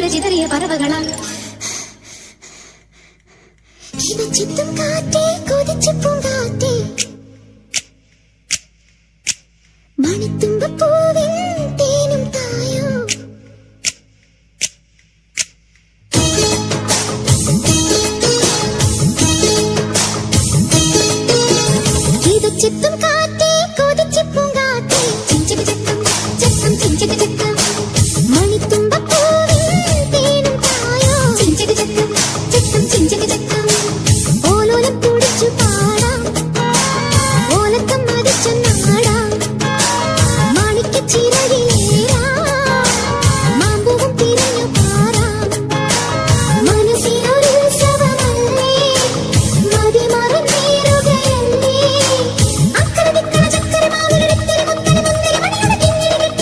പോലെ ചിതറിയ പറവകളാൽ ചിത്തും കാറ്റേ കൊതിച്ചു പൂങ്കാറ്റേ മണിത്തുമ്പൂവിൻ തേനും തായോ ചിത്തും കാറ്റേ കൊതിച്ചു പൂങ്കാറ്റേ ചിഞ്ചിക ചിത്തും ചിത്തും ചിഞ്ചിക ചിത്തും